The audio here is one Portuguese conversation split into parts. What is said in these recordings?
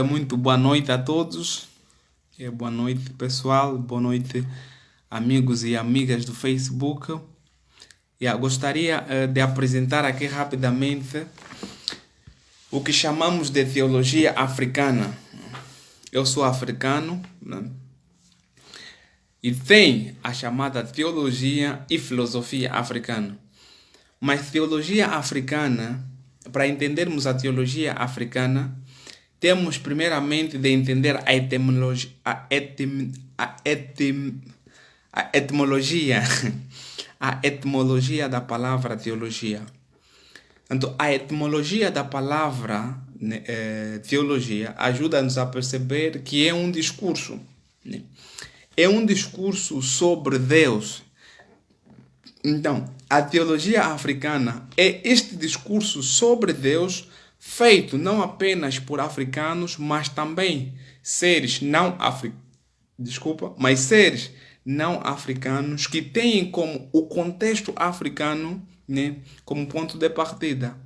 Muito boa noite a todos. Boa noite, pessoal. Boa noite, amigos e amigas do Facebook. Gostaria de apresentar aqui rapidamente o que chamamos de teologia africana. Eu sou africano, né? E tem a chamada teologia e filosofia africana. Mas teologia africana, para entendermos a teologia africana, temos primeiramente de entender a etimologia, a etimologia da palavra teologia. Então, a etimologia da palavra teologia ajuda-nos a perceber que é um discurso. Né? É um discurso sobre Deus. Então, a teologia africana é este discurso sobre Deus feito não apenas por africanos, mas também seres seres não africanos que têm como o contexto africano, né, como ponto de partida.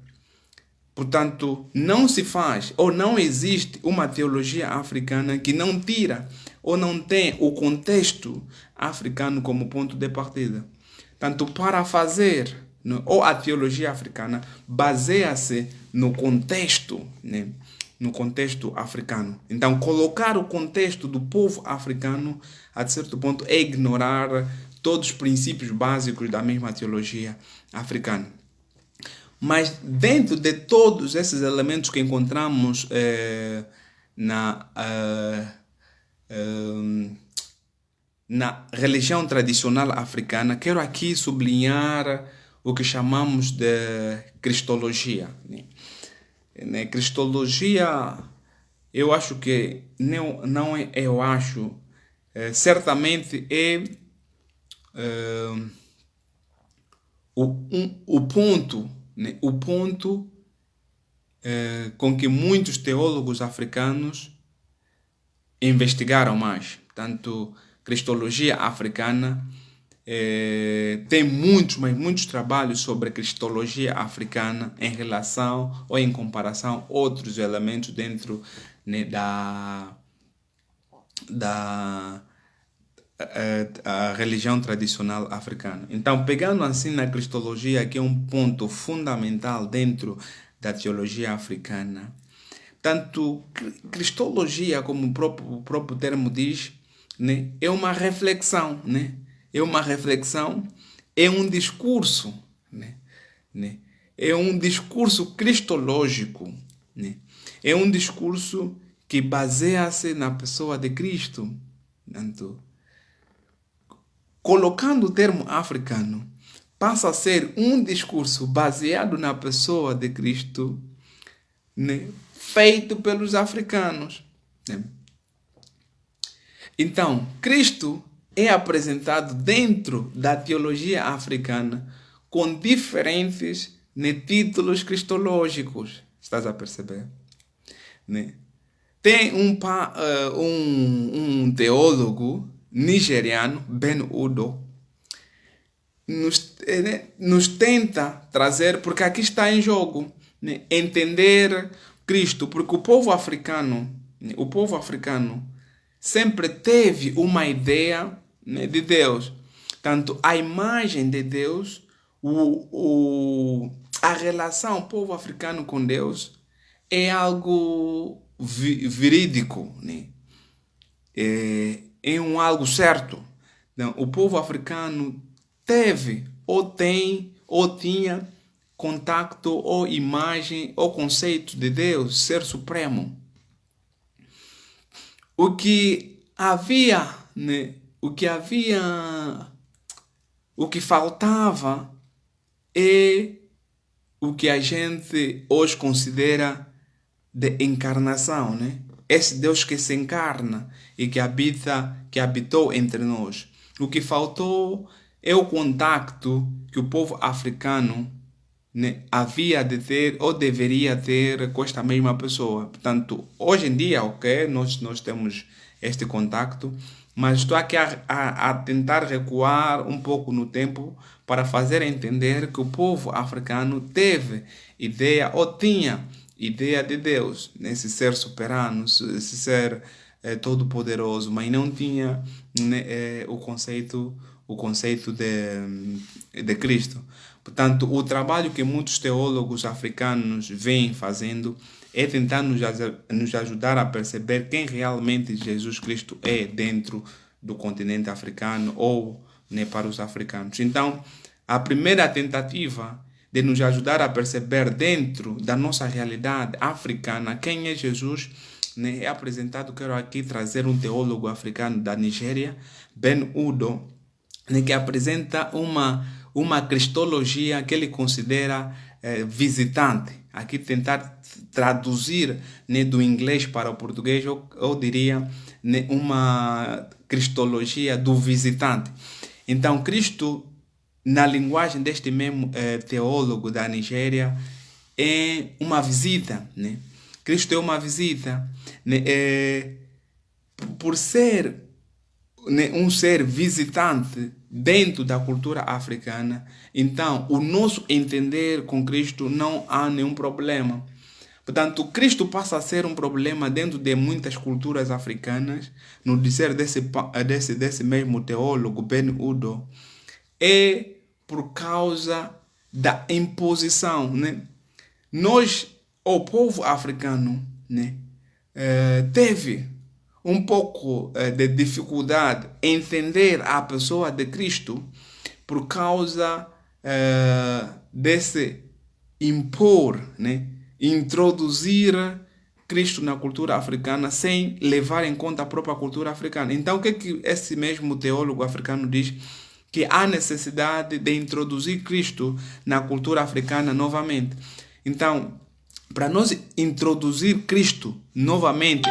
Portanto, não se faz ou não existe uma teologia africana que não tira ou não tem o contexto africano como ponto de partida. Tanto para fazer, né, ou a teologia africana baseia-se no contexto, né, no contexto africano. Então, colocar o contexto do povo africano, a certo ponto, é ignorar todos os princípios básicos da mesma teologia africana. Mas dentro de todos esses elementos que encontramos na religião tradicional africana, quero aqui sublinhar o que chamamos de cristologia. Né? Cristologia, eu acho que não é, eu acho, certamente é o ponto, né? O ponto com que muitos teólogos africanos investigaram mais. Portanto, cristologia africana tem muitos trabalhos sobre a cristologia africana em relação ou em comparação a outros elementos dentro, né, a religião tradicional africana. Então, pegando assim na cristologia, que é um ponto fundamental dentro da teologia africana, tanto cristologia, como o próprio termo diz, né, é uma reflexão, né? É uma reflexão, é um discurso, né? É um discurso cristológico, né? É um discurso que baseia-se na pessoa de Cristo. Portanto, colocando o termo africano, passa a ser um discurso baseado na pessoa de Cristo, né, feito pelos africanos. Né? Então, Cristo é apresentado dentro da teologia africana com diferentes, né, títulos cristológicos. Estás a perceber? Né? Tem um teólogo nigeriano, Ben Udo, nos tenta trazer, porque aqui está em jogo, né, entender Cristo, porque o povo africano sempre teve uma ideia, né, de Deus. Tanto a imagem de Deus, a relação do povo africano com Deus é algo verídico, né? É algo certo. Então, o povo africano teve, ou tem, ou tinha contacto, ou imagem, ou conceito de Deus, ser supremo. O que havia, né? O que faltava é o que a gente hoje considera de encarnação, né? Esse Deus que se encarna e que habitou entre nós. O que faltou é o contacto que o povo africano, né, havia de ter ou deveria ter com esta mesma pessoa. Portanto, hoje em dia, ok, nós temos este contacto, mas estou aqui a tentar recuar um pouco no tempo para fazer entender que o povo africano teve ideia ou tinha ideia de Deus, esse ser soberano, esse ser todo-poderoso, mas não tinha, né, o conceito de Cristo. Portanto, o trabalho que muitos teólogos africanos vêm fazendo é tentar nos ajudar a perceber quem realmente Jesus Cristo é dentro do continente africano ou, né, para os africanos. Então, a primeira tentativa de nos ajudar a perceber dentro da nossa realidade africana quem é Jesus, né, é apresentado. Quero aqui trazer um teólogo africano da Nigéria, Ben Udo, né, que apresenta uma cristologia que ele considera visitante. Aqui tentar traduzir, né, do inglês para o português, eu diria, né, uma cristologia do visitante. Então, Cristo, na linguagem deste mesmo teólogo da Nigéria, é uma visita, né? Cristo é uma visita, né? Por ser, né, um ser visitante dentro da cultura africana, então o nosso entender com Cristo não há nenhum problema. Portanto, Cristo passa a ser um problema dentro de muitas culturas africanas, no dizer desse mesmo teólogo, Ben Udo, é por causa da imposição, né? Nós, o povo africano, né, teve um pouco de dificuldade em entender a pessoa de Cristo por causa desse impor, né, introduzir Cristo na cultura africana sem levar em conta a própria cultura africana. Então, o que esse mesmo teólogo africano diz? Que há necessidade de introduzir Cristo na cultura africana novamente. Então, para nós introduzir Cristo novamente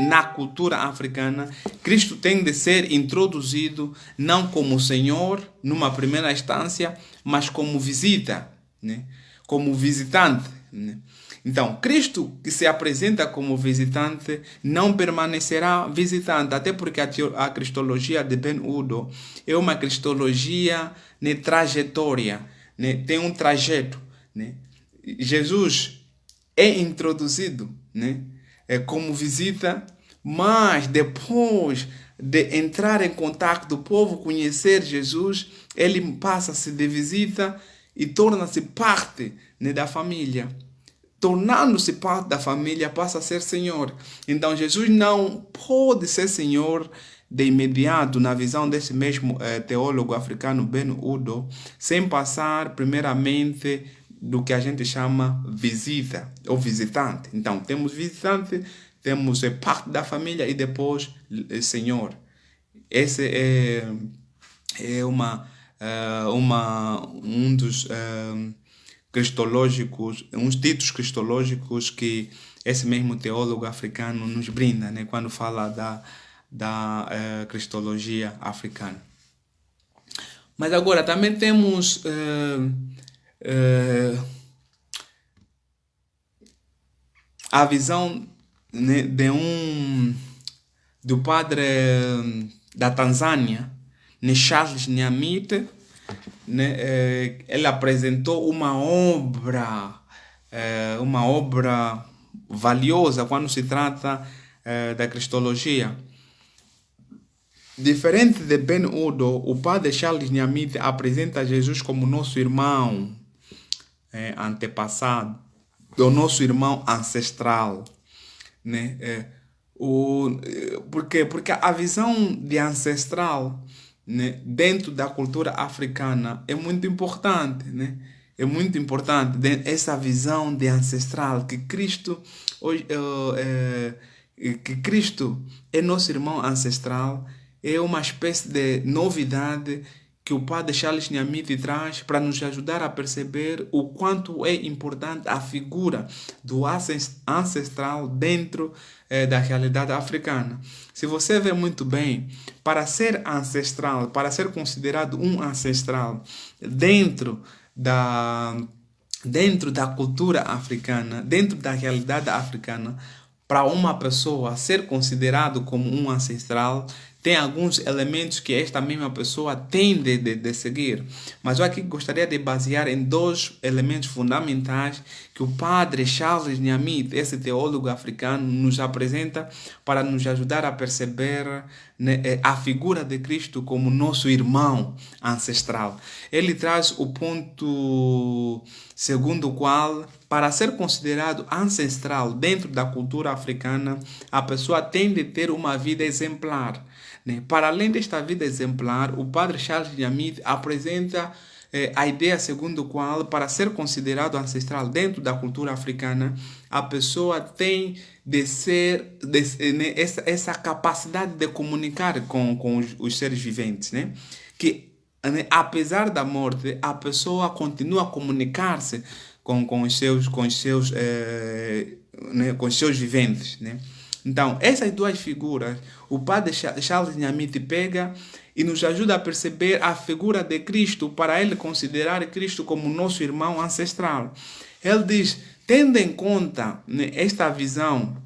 na cultura africana, Cristo tem de ser introduzido não como Senhor, numa primeira instância, mas como visita, né? Como visitante, né? Então, Cristo que se apresenta como visitante não permanecerá visitante, até porque a cristologia de Ben Udo é uma cristologia, né, trajetória, né? Tem um trajeto, né? Jesus é introduzido, né, como visita, mas depois de entrar em contato do povo, conhecer Jesus, ele passa-se de visita e torna-se parte, né, da família. Tornando-se parte da família, passa a ser Senhor. Então, Jesus não pode ser Senhor de imediato, na visão desse mesmo teólogo africano Ben Udo, sem passar primeiramente do que a gente chama visita ou visitante. Então, temos visitante, temos parte da família e depois Senhor. Esse é um dos cristológicos, uns títulos cristológicos que esse mesmo teólogo africano nos brinda, né, quando fala da cristologia africana. Mas agora também temos a visão, né, do padre da Tanzânia, né, Charles Nyamite, né, ele apresentou uma obra valiosa quando se trata da cristologia. Diferente de Ben Udo, o padre Charles Nyamite apresenta Jesus como nosso irmão antepassado, o nosso irmão ancestral, né? Porque a visão de ancestral, né, dentro da cultura africana é muito importante, né? É muito importante essa visão de ancestral que Cristo é nosso irmão ancestral. É uma espécie de novidade que o padre Charles Nyamite traz para nos ajudar a perceber o quanto é importante a figura do ancestral dentro da realidade africana. Se você vê muito bem, para ser ancestral, para ser considerado um ancestral dentro da cultura africana, dentro da realidade africana, para uma pessoa ser considerado como um ancestral, tem alguns elementos que esta mesma pessoa tem de seguir. Mas eu aqui gostaria de basear em dois elementos fundamentais que o padre Charles Nyamith, esse teólogo africano, nos apresenta para nos ajudar a perceber, né, a figura de Cristo como nosso irmão ancestral. Ele traz o ponto segundo o qual, para ser considerado ancestral dentro da cultura africana, a pessoa tem de ter uma vida exemplar, né? Para além desta vida exemplar, o padre Charles Nyamith apresenta a ideia segundo a qual, para ser considerado ancestral dentro da cultura africana, a pessoa tem de ser, né, essa capacidade de comunicar com os seres viventes, né? Que, né, apesar da morte, a pessoa continua a comunicar-se com os seus viventes, né? Então, essas duas figuras, o padre Charles Nyamith pega e nos ajuda a perceber a figura de Cristo, para ele considerar Cristo como nosso irmão ancestral. Ele diz, tendo em conta, né, esta visão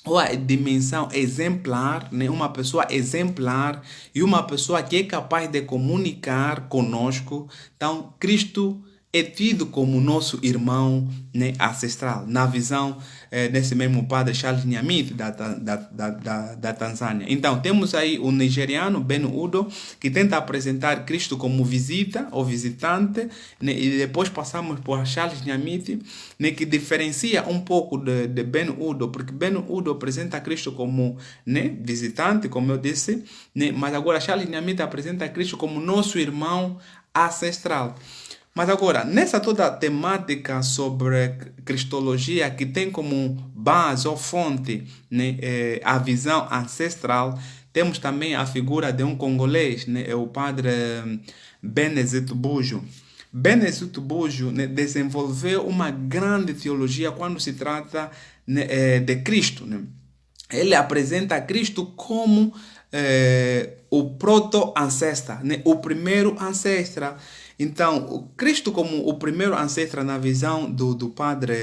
ou a dimensão exemplar, né, uma pessoa exemplar e uma pessoa que é capaz de comunicar conosco, então Cristo é tido como nosso irmão, né, ancestral, na visão desse mesmo padre Charles Nyamith da Tanzânia. Então, temos aí o nigeriano Ben Udo, que tenta apresentar Cristo como visita ou visitante, né, e depois passamos por Charles Nyamith, né, que diferencia um pouco de Ben Udo, porque Ben Udo apresenta Cristo como, né, visitante, como eu disse, né, mas agora Charles Nyamith apresenta Cristo como nosso irmão ancestral. Mas agora, nessa toda a temática sobre cristologia, que tem como base ou fonte, né, a visão ancestral, temos também a figura de um congolês, né, é o padre Benezito Buju. Benezito Buju, né, desenvolveu uma grande teologia quando se trata, né, de Cristo, né? Ele apresenta Cristo como o proto-ancestor, né, o primeiro ancestor. Então, o Cristo como o primeiro ancestor na visão do padre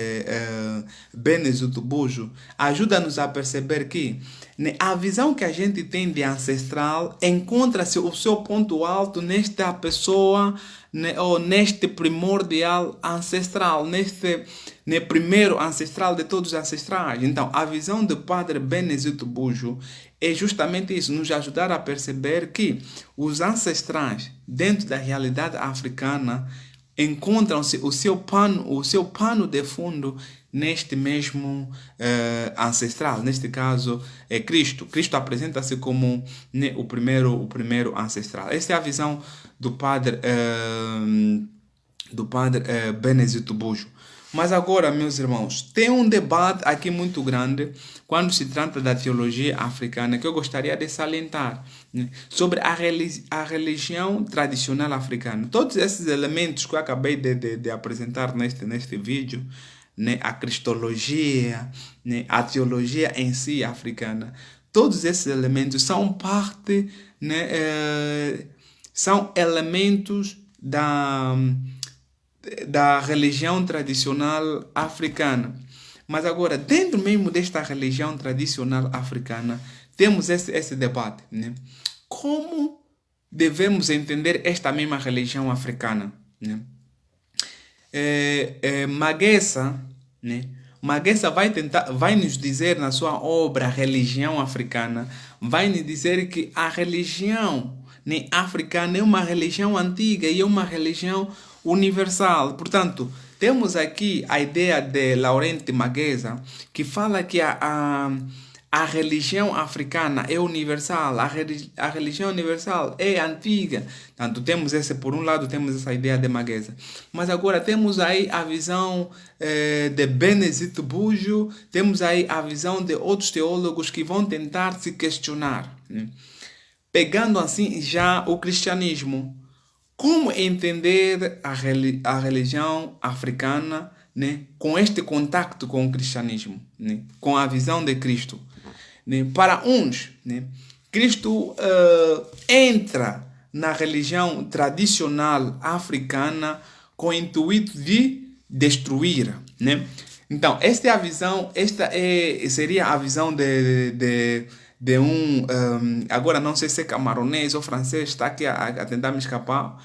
Benezito Buju ajuda-nos a perceber que, né, a visão que a gente tem de ancestral encontra-se o seu ponto alto nesta pessoa, né, ou neste primordial ancestral, neste, né, primeiro ancestral de todos os ancestrais. Então, a visão do padre Benezito Buju é justamente isso, nos ajudar a perceber que os ancestrais, dentro da realidade africana, encontram-se o seu pano de fundo neste mesmo ancestral. Neste caso, é Cristo. Cristo apresenta-se como, né, o primeiro ancestral. Essa é a visão do padre Benezito Buju. Mas agora, meus irmãos, tem um debate aqui muito grande quando se trata da teologia africana que eu gostaria de salientar, né, sobre a religião tradicional africana. Todos esses elementos que eu acabei de apresentar neste vídeo, né, a cristologia, né, a teologia em si africana, todos esses elementos são parte, né, são elementos da religião tradicional africana. Mas agora, dentro mesmo desta religião tradicional africana, temos esse debate, né? Como devemos entender esta mesma religião africana, né? Magessa, né? Magessa vai nos dizer na sua obra Religião Africana, vai nos dizer que a religião, né, africana é uma religião antiga e é uma religião universal. Portanto, temos aqui a ideia de Laurent Magessa, que fala que a religião africana é universal, a religião universal é antiga. Portanto, por um lado, temos essa ideia de Magessa. Mas agora temos aí a visão de Benezito Buju, temos aí a visão de outros teólogos que vão tentar se questionar, né? Pegando assim já o cristianismo. Como entender a religião africana, né, com este contato com o cristianismo, né, com a visão de Cristo? Né? Para uns, né, Cristo entra na religião tradicional africana com o intuito de destruir, né? Então, esta é a visão, seria a visão de agora não sei se é camaronês ou francês, está aqui a tentar me escapar,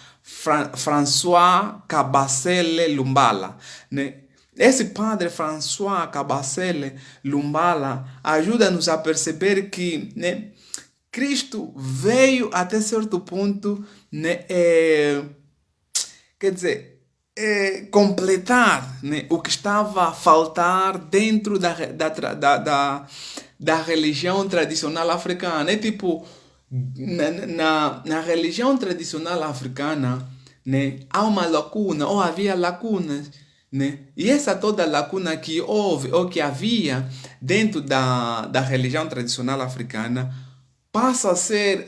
François Kabasele Lumbala, né? Esse padre François Kabasele Lumbala ajuda-nos a perceber que, né, Cristo veio até certo ponto, né, quer dizer, completar, né, o que estava a faltar dentro da religião tradicional africana. É tipo, na religião tradicional africana, né, há uma lacuna, ou havia lacunas, né? E essa toda lacuna que houve, ou que havia dentro da religião tradicional africana, passa a ser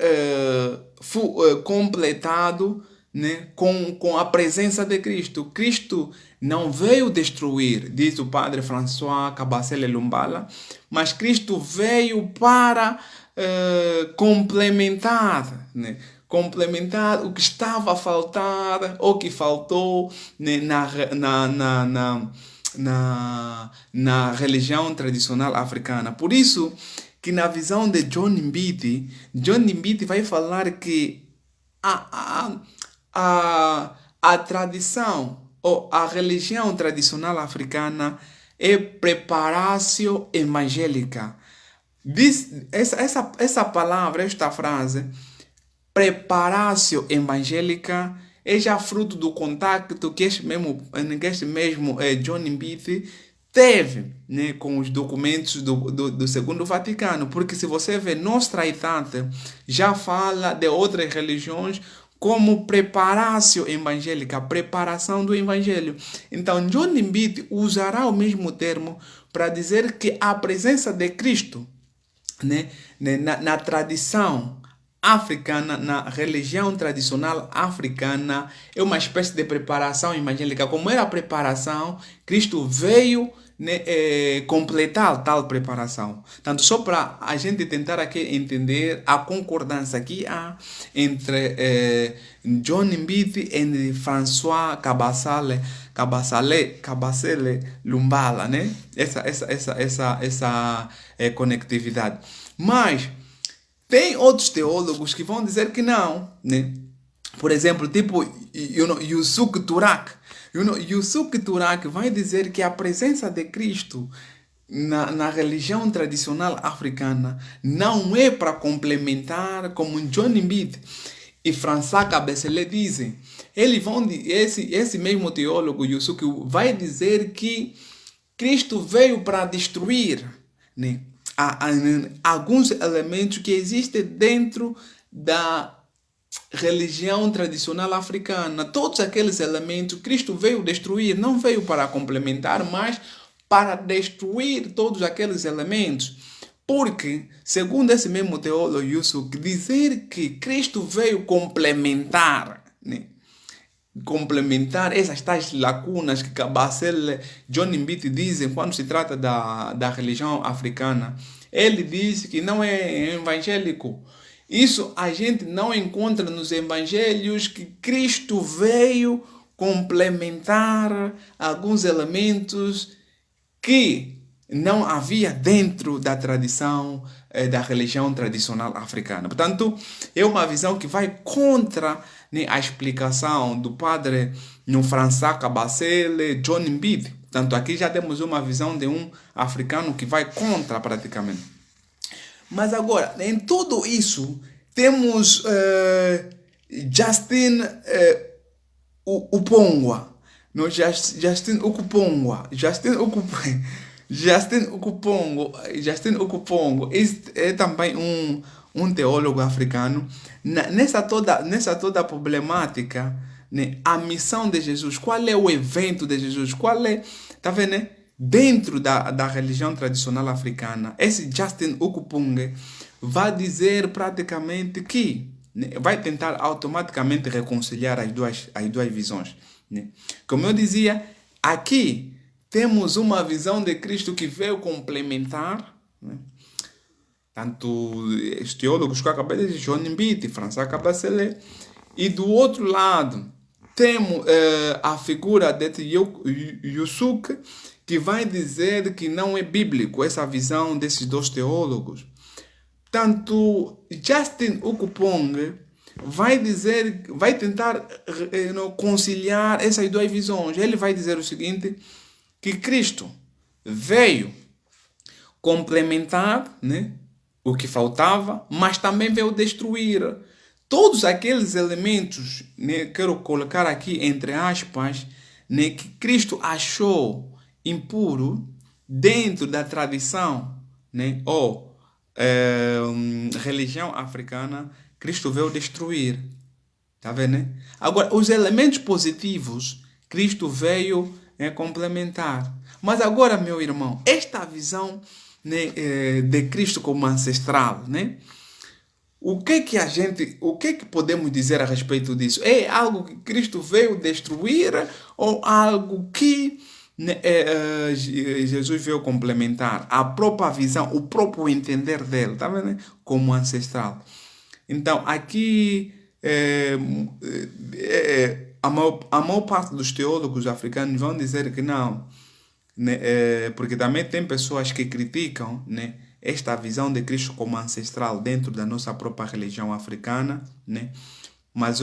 completado, né, com a presença de Cristo. Cristo não veio destruir, diz o padre François Kabasele Lumbala, mas Cristo veio para complementar, né? Complementar o que estava a faltar ou que faltou, né, na religião tradicional africana. Por isso que na visão de John Mbiti vai falar que a tradição ou a religião tradicional africana é preparácio evangélica. Essa palavra, esta frase, preparácio evangélica, é já fruto do contato que este mesmo John Mbiti teve, né, com os documentos do Segundo Vaticano, porque se você vê Nostra Aetate, já fala de outras religiões como preparácio evangélica, a preparação do evangelho. Então, John Mbiti usará o mesmo termo para dizer que a presença de Cristo, né, na tradição africana, na religião tradicional africana, é uma espécie de preparação evangélica. Como era a preparação, Cristo veio, né, completar tal preparação. Tanto só para a gente tentar aqui entender a concordância que há entre John Mbiti e François Kabasele Lumbala, né? Essa conectividade. Mas tem outros teólogos que vão dizer que não, né? Por exemplo, tipo Yussuk Turak. Yussuk Turak vai dizer que a presença de Cristo na religião tradicional africana não é para complementar, como John Mbiti e François Kabasele dizem. Esse mesmo teólogo, Yussuk, vai dizer que Cristo veio para destruir, né, alguns elementos que existem dentro da religião tradicional africana. Todos aqueles elementos Cristo veio destruir, não veio para complementar, mas para destruir todos aqueles elementos. Porque, segundo esse mesmo teólogo Yussuk, dizer que Cristo veio complementar, né, complementar essas tais lacunas que Kabasele, John Mbiti dizem quando se trata da religião africana. Ele diz que não é evangélico. Isso a gente não encontra nos evangelhos, que Cristo veio complementar alguns elementos que não havia dentro da tradição da religião tradicional africana. Portanto, é uma visão que vai contra, né, a explicação do padre François Kabasele, John Mbiti. Portanto, aqui já temos uma visão de um africano que vai contra praticamente. Mas agora, em tudo isso, temos Justin Upongwa. Justin Okupongo é também um teólogo africano. Nessa toda problemática, né, a missão de Jesus, qual é o evento de Jesus, qual é, tá vendo, né? Dentro da religião tradicional africana, esse Justin Okupongo vai dizer praticamente que, né, vai tentar automaticamente reconciliar as duas visões, né? Como eu dizia, aqui temos uma visão de Cristo que veio complementar, né, tanto os teólogos que eu acabei de dizer, John Mbiti, François Kabasele, e do outro lado temos a figura de Yussuk, que vai dizer que não é bíblico essa visão desses dois teólogos. Tanto Justin Ukupong vai tentar conciliar essas duas visões. Ele vai dizer o seguinte, que Cristo veio complementar, né, o que faltava, mas também veio destruir todos aqueles elementos, né, quero colocar aqui entre aspas, né, que Cristo achou impuro dentro da tradição, né, ou religião africana. Cristo veio destruir. Tá vendo, né? Agora, os elementos positivos, Cristo veio complementar. Mas agora, meu irmão, esta visão, né, de Cristo como ancestral, né? O que que podemos dizer a respeito disso? É algo que Cristo veio destruir ou algo que, né, Jesus veio complementar? A própria visão, o próprio entender dele, tá vendo, né? Como ancestral. Então, aqui a maior parte dos teólogos africanos vão dizer que não, né, porque também tem pessoas que criticam, né, esta visão de Cristo como ancestral dentro da nossa própria religião africana, né, mas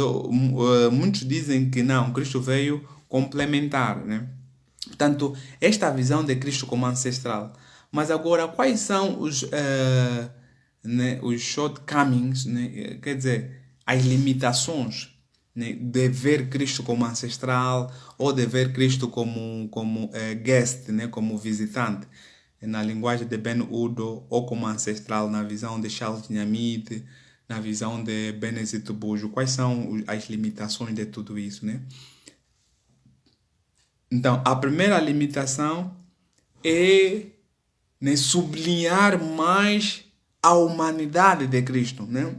muitos dizem que não, Cristo veio complementar, né? Portanto, esta visão de Cristo como ancestral. Mas agora, quais são né, os shortcomings, né, quer dizer, as limitações, né, de ver Cristo como ancestral ou de ver Cristo como guest, né, como visitante, na linguagem de Ben Udo, ou como ancestral na visão de Charles Nyamite, na visão de Benezito Bujo? Quais são as limitações de tudo isso, né? Então, a primeira limitação é, né, sublinhar mais a humanidade de Cristo, né?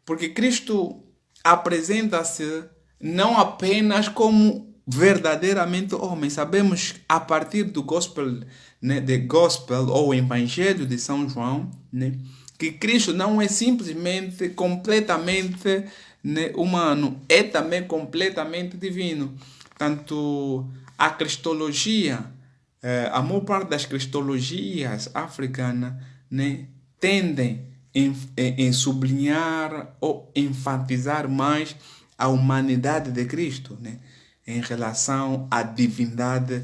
Porque Cristo apresenta-se não apenas como verdadeiramente homem. Sabemos a partir do gospel, né, de gospel ou evangelho de São João, né, que Cristo não é simplesmente completamente, né, humano, é também completamente divino. Tanto a cristologia, a maior parte das cristologias africanas, né, tendem em sublinhar ou enfatizar mais a humanidade de Cristo, né, em relação à divindade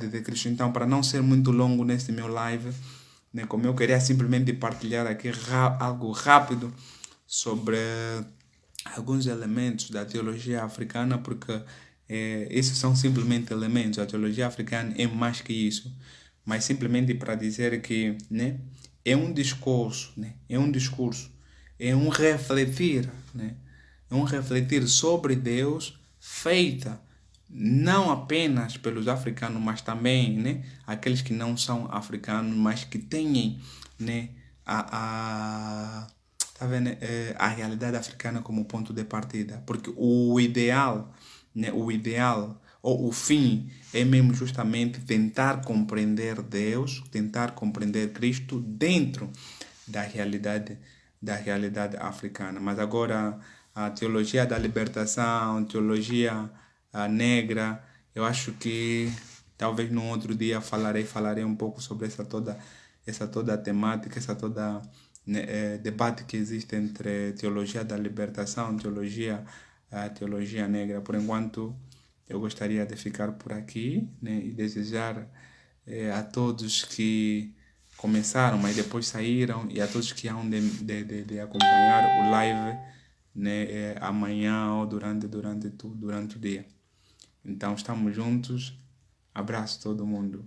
de Cristo. Então, para não ser muito longo neste meu live, né, como eu queria simplesmente partilhar aqui algo rápido sobre alguns elementos da teologia africana, porque esses são simplesmente elementos. A teologia africana é mais que isso, mas simplesmente para dizer que, né, é um discurso, né, é um discurso, é um refletir, né, é um refletir sobre Deus feita não apenas pelos africanos, mas também, né, aqueles que não são africanos, mas que têm, né, tá vendo, a realidade africana como ponto de partida. Porque o ideal, né, o ideal ou o fim é mesmo justamente tentar compreender Deus, tentar compreender Cristo dentro da realidade africana. Mas agora a teologia da libertação, teologia negra, eu acho que talvez num outro dia falarei um pouco sobre essa toda temática, essa toda, né, debate que existe entre teologia da libertação, teologia negra. Por enquanto, eu gostaria de ficar por aqui, né, e desejar a todos que começaram, mas depois saíram, e a todos que hão de acompanhar o live, né, amanhã ou durante o dia. Então, estamos juntos. Abraço todo mundo.